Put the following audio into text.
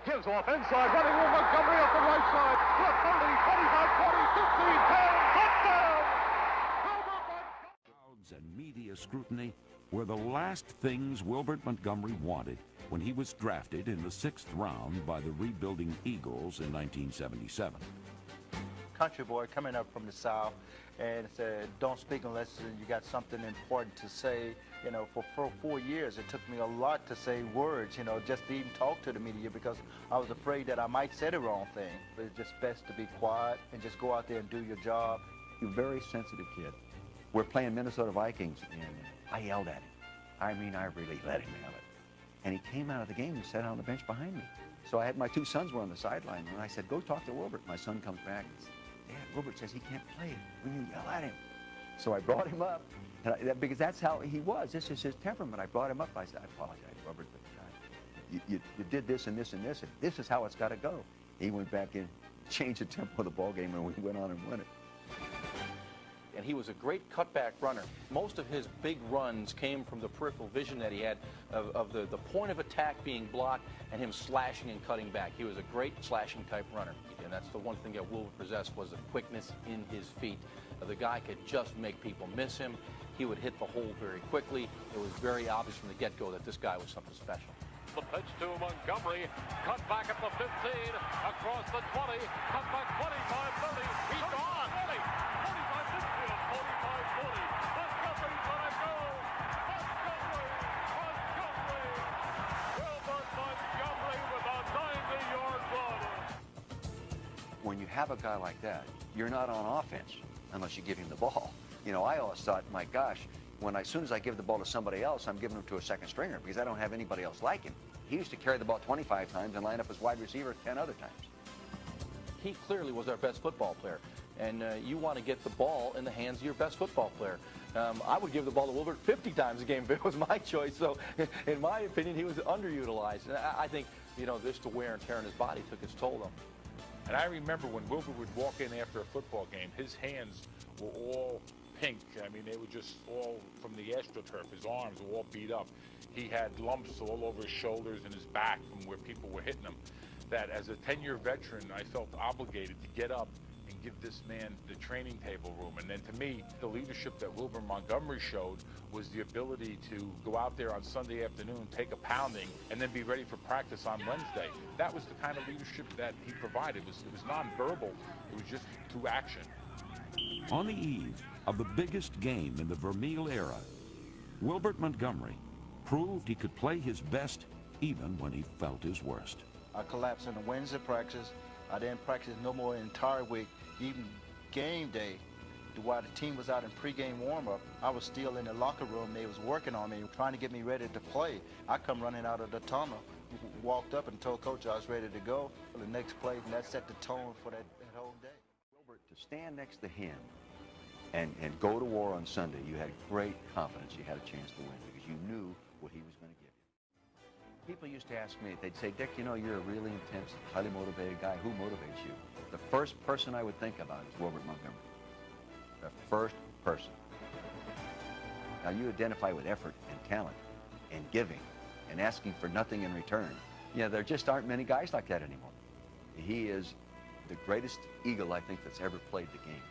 Gives off inside, running with Montgomery up the right side. Left 30, 25, 40, 15, 10, touchdown! Crowds and media scrutiny were the last things Wilbert Montgomery wanted when he was drafted in the 6th round by the rebuilding Eagles in 1977. Country boy coming up from the South and said, don't speak unless you got something important to say. You know, for 4 years, it took me a lot to say words, you know, just to even talk to the media because I was afraid that I might say the wrong thing. But it's just best to be quiet and just go out there and do your job. You're a very sensitive kid. We're playing Minnesota Vikings, and I yelled at him. I mean, I really let him have it. And he came out of the game and sat on the bench behind me. So I had my 2 sons were on the sideline, and I said, go talk to Wilbert. My son comes back and says, Dad, Wilbert says he can't play it when you yell at him. So I brought him up, and because that's how he was. This is his temperament. I brought him up. I said, I apologize, Wilbert, but you did this and this and this, and this is how it's got to go. He went back in, changed the tempo of the ball game, and we went on and won it. And he was a great cutback runner. Most of his big runs came from the peripheral vision that he had of the point of attack being blocked and him slashing and cutting back. He was a great slashing type runner. And that's the one thing that Wilbert possessed was the quickness in his feet. The guy could just make people miss him. He would hit the hole very quickly. It was very obvious from the get-go that this guy was something special. The pitch to Montgomery, cut back at the 15, across the 20, cut back 25, 30, he's gone! 40, 45, 60, 45, 40, Montgomery's gonna go! Montgomery! Wilbert Montgomery with a 90-yard run! When you have a guy like that, you're not on offense unless you give him the ball. You know, I always thought, my gosh, as soon as I give the ball to somebody else, I'm giving him to a second stringer because I don't have anybody else like him. He used to carry the ball 25 times and line up as wide receiver 10 other times. He clearly was our best football player. And you want to get the ball in the hands of your best football player. I would give the ball to Wilbert 50 times a game if it was my choice. So, in my opinion, he was underutilized. And I think, you know, just the wear and tear on his body took its toll on him. And I remember when Wilbert would walk in after a football game, his hands were all pink. I mean, they were just all from the AstroTurf. His arms were all beat up. He had lumps all over his shoulders and his back from where people were hitting him. That as a 10-year veteran, I felt obligated to get up and give this man the training table room. And then to me, the leadership that Wilbert Montgomery showed was the ability to go out there on Sunday afternoon, take a pounding, and then be ready for practice on Wednesday. That was the kind of leadership that he provided. It was nonverbal. It was just through action. On the eve of the biggest game in the Vermeil era, Wilbert Montgomery proved he could play his best even when he felt his worst. I collapsed on a Wednesday practice. I didn't practice no more the entire week. Even game day, while the team was out in pregame warm-up, I was still in the locker room. They was working on me, trying to get me ready to play. I come running out of the tunnel, walked up and told Coach I was ready to go for the next play, and that set the tone for that whole day. Wilbert, to stand next to him and go to war on Sunday, you had great confidence you had a chance to win because you knew what he was going to give you. People used to ask me, they'd say, Dick, you know, you're a really intense, highly motivated guy. Who motivates you? The first person I would think about is Wilbert Montgomery. The first person. Now, you identify with effort and talent and giving and asking for nothing in return. Yeah, there just aren't many guys like that anymore. He is the greatest Eagle, I think, that's ever played the game.